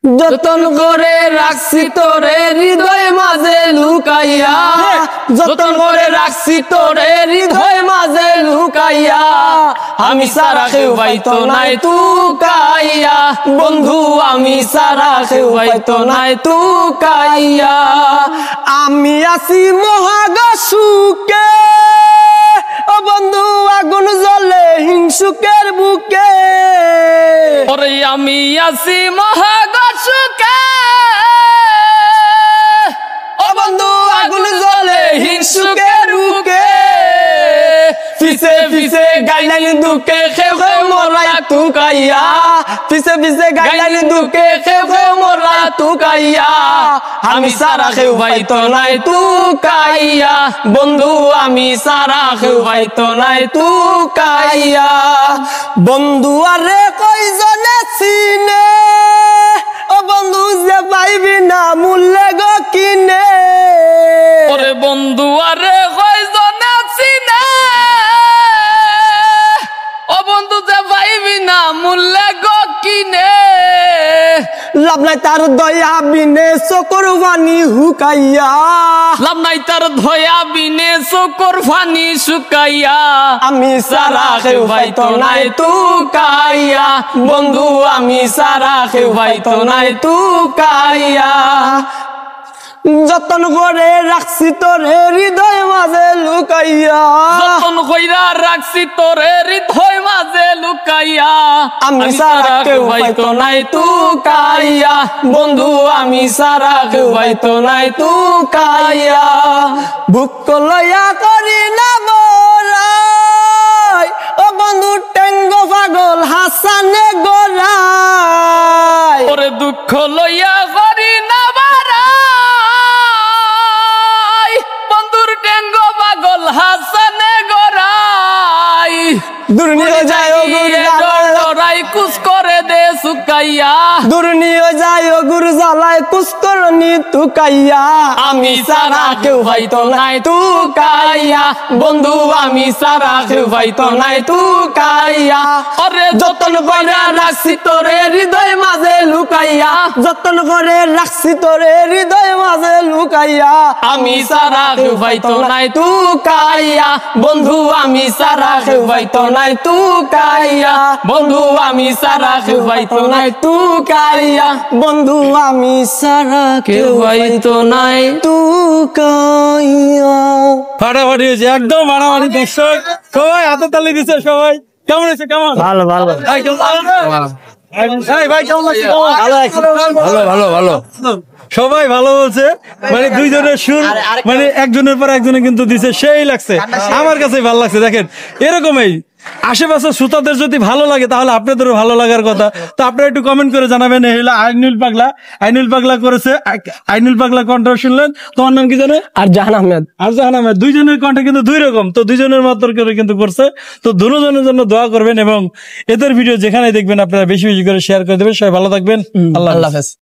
যতন করে রাখছি তোরে হৃদয় মাঝে লুকাইয়া, যতন করে রাখছি তোরে হৃদয় মাঝে লুকাইয়া, আমি সারা কেউ পাইতো নাই তুকাইয়া, বন্ধু আমি সারা কেউ পাইতো নাই তুকাইয়া। আমি আছি মহাগাসুকে, ও বন্ধু আগুন জ্বলে হিংসুকের বুকে, ওরে আমি আছি মহাগাসুকে, ও বন্ধু আগুন জ্বলে হিংসুকের বুকে, পিছে পিছে গাইলাইন দুকে খেউ খেউ মোরা তুকাইয়া, পিছে পিছে গাইলাইন দুকে খেউ খেউ মোরা তুকাইয়া, আমি সারা কেউ পাইতো নাই তুকাইয়া, বন্ধু আমি সারা কেউ পাইতো নাই তুকাইয়া। বন্ধু আরে কয়জনে চিনে, ও বন্ধু যে পাইবি না মূল্যে গো কিনে, ওরে বন্ধু আরে কয়জনে চিনে, ও বন্ধু যে পাইবি না মূল্যে গো কিনে, লাভ নাই তার দয়া বিনে চকর পানি হুকাইয়া, লাভ নাই তার দয়া বিনে চকর পানি শুকাইয়া, আমি সারা কেউ পাইতো নাই তুকাইয়া, বন্ধু আমি সারা কেউ পাইতো নাই তুকাইয়া। যতন করে রাখছি তোরে হৃদয় মাঝে লুকাইয়া, যতন কইরা রাখছি তোরে হৃদয় মাঝে লুকাইয়া, আমি সারা কেউ পাইতো নাই তুকাইয়া, বন্ধু আমি সারা কেউ পাইতো নাই তুকাইয়া। বুক লইয়া করি না বড়াই, ও বন্ধু টেঙ্গো পাগল হাসানে গোড়াই, ওরে দুঃখ লইয়া করি না বড়াই, বন্ধুর টেঙ্গো পাগল হাসানে গোড়াই, দূর নিয়ে যায় ও গুরুরাই কুছ করে দে সুকাইয়া, দূর নিয়ে যায় ও গুরু জ্বালায় কুছ করনি তুকাইয়া, আমি সারা কেউ পাইতো নাই তুকাইয়া, বন্ধু আমি সারা কেউ পাইতো নাই তুকাইয়া। আরে যতন করে রাখছি তোরে হৃদয় মাঝে লুকাইয়া, যতন করে রাখছি তোরে হৃদয় মাঝে লুকাইয়া, আমি সারা কেউ পাইতো নাই তুকাইয়া, বন্ধু আমি সারা কেউ পাইতো নাই তুকাইয়া, বন্ধু আমি সারা কেউ পাইতো নাই তুকাইয়া, বন্ধু আমি সারা কেউ পাইতো নাই তুকাইয়া। ফাটাফাটি হয়েছে একদম মারামারি। দর্শক সবাই হাতে তালি দিচ্ছে। সবাই কেমন হয়েছে? কেমন? ভালো ভালো ভাই কেমন? ভাই কেমন লাগছে? ভালো ভালো ভালো সবাই ভালো বলছে, মানে দুইজনের সুর, মানে একজনের পর একজনে কিন্তু দিছে, সেই লাগছে। আমার কাছে ভালো লাগছে। দেখেন এরকমই আশেপাশে শ্রোতাদের যদি ভালো লাগে তাহলে আপনাদেরও ভালো লাগার কথা। তো আপনারা একটু কমেন্ট করে জানাবেন। এই হলো আইনুল পাগলা, আইনুল পাগলা করেছে, আইনুল পাগলা কণ্ঠ শুনলেন। তোমার নাম কি জানে? আর জাহান আহমেদ। আর জাহান আহমেদ। দুইজনের কণ্ঠ কিন্তু দুই রকম, তো দুইজনের মাত্র করে কিন্তু করছে। তো দুজনের জন্য দোয়া করবেন এবং এদের ভিডিও যেখানে দেখবেন আপনারা বেশি বেশি করে শেয়ার করে দেবেন। সবাই ভালো থাকবেন। আল্লাহ হাফেজ।